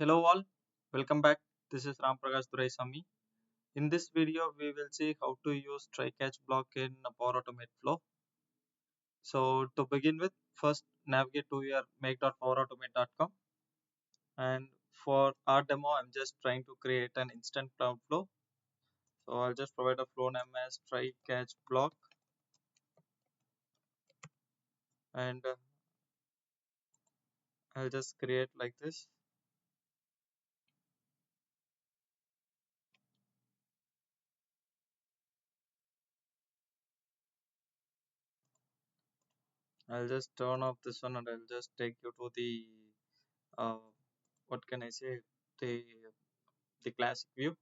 Hello all, welcome back. This is Prakash Duraisamy. In this video, we will see how to use try catch block in Power Automate flow. So to begin with, first navigate to your make.powerautomate.com, and for our demo, I'm just trying to create an instant cloud flow. So I'll just provide a flow name as try catch block, and I'll just create like this. I'll just turn off this one, and I'll just take you to the uh, what can I say, the the classic view.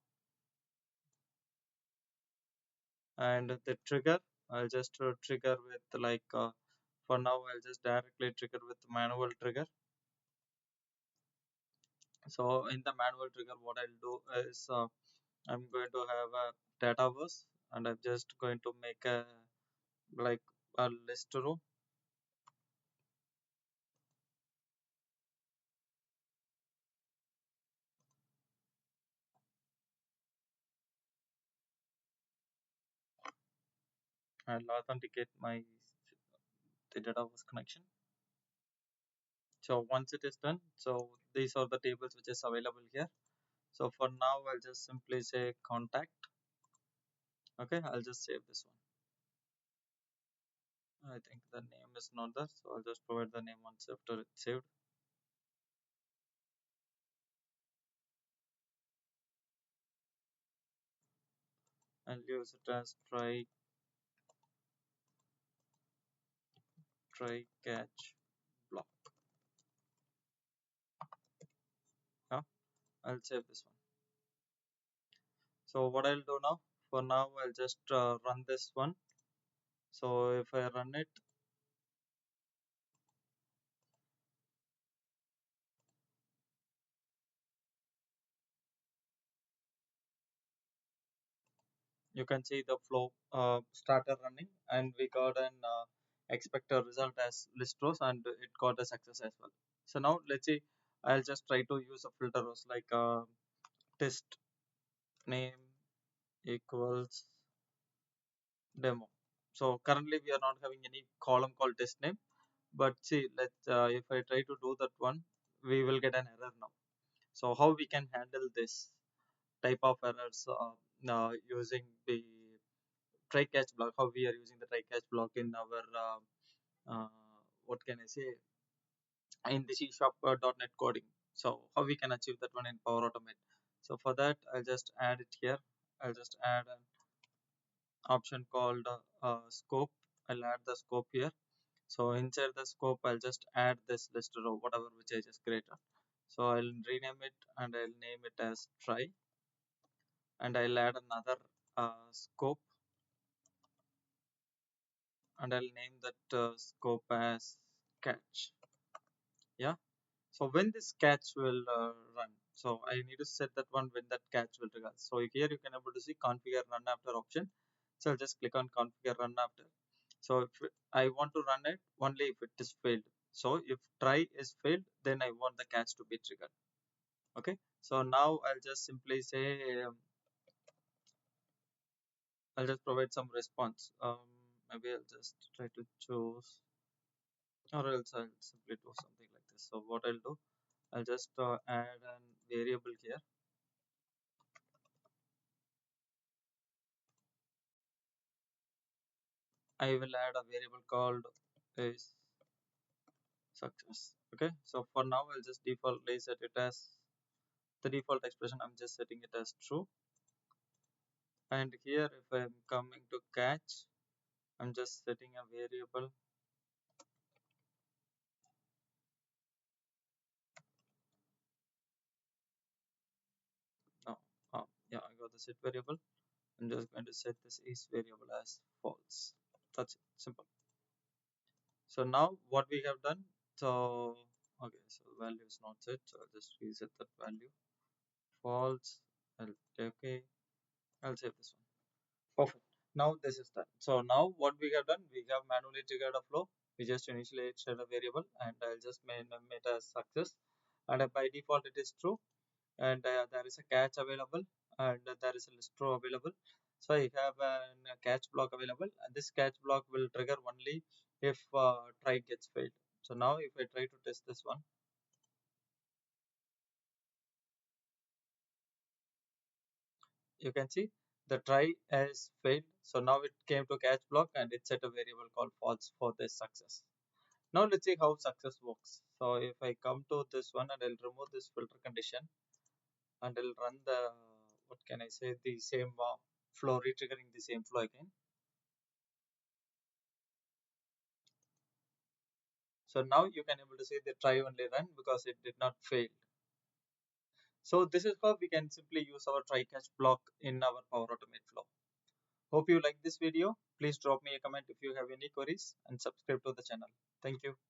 And the trigger, I'll just trigger with for now I'll just directly trigger with manual trigger. So in the manual trigger, what I'll do is I'm going to have a data bus, and I'm just going to make a like a list row. I'll authenticate my the data bus connection. So once it is done, so these are the tables which is available here. So for now I'll just simply say contact. Okay, I'll just save this one. I think the name is not there, so I'll just provide the name once after it's saved. I'll use it as try catch block. Yeah, I'll save this one. So what I'll do now, for now I'll just run this one. So if I run it, you can see the flow started running, and we got an expected result as list rows, and it got a success as well. So now let's see, I'll just try to use a filter rows like test name equals demo. So currently we are not having any column called test name, but see, let's if I try to do that one, we will get an error now. So how we can handle this type of errors using the try catch block, how we are using the try catch block in our uh, what can I say, in the C sharp .NET coding. So how we can achieve that one in Power Automate. So for that, I'll just add it here. I'll just add an option called scope. I'll add the scope here. So inside the scope, I'll just add this list row, whatever which I just created. So I'll rename it, and I'll name it as try, and I'll add another scope, and I'll name that scope as catch. Yeah. So when this catch will run, so I need to set that one when that catch will trigger. So here you can able to see configure run after option. So I'll just click on configure run after. So if I want to run it only if it is failed. So if try is failed, then I want the catch to be triggered. Okay. So now I'll just simply say I'll just provide some response. Maybe I'll just try to choose, or else I'll simply do something like this. So what I'll do, I'll just add an variable here. I will add a variable called is success. Okay. So for now, I'll just defaultly set it as the default expression. I'm just setting it as true. And here, if I'm coming to catch, I'm just setting a variable. No, yeah, I got the set variable. I'm just going to set this is variable as false. That's it. Simple. So now what we have done. So okay, so value is not set. So I'll just reset that value. False. I'll okay. I'll save this one. Perfect. Now this is done. So now what we have done, we have manually triggered a flow. We just initially set a variable, and I'll just name it as success. and by default it is true, and there is a catch available, and there is a list row available. So I have a catch block available, and this catch block will trigger only if try gets failed. So now if I try to test this one, you can see the try has failed. So now it came to catch block and it set a variable called false for this success. Now let's see how success works. So if I come to this one and I'll remove this filter condition and I'll run the, what can I say, the same flow, retriggering the same flow again. So now you can able to see the try only run because it did not fail. So this is how we can simply use our try catch block in our Power Automate flow. Hope you like this video. Please drop me a comment if you have any queries and subscribe to the channel. Thank you.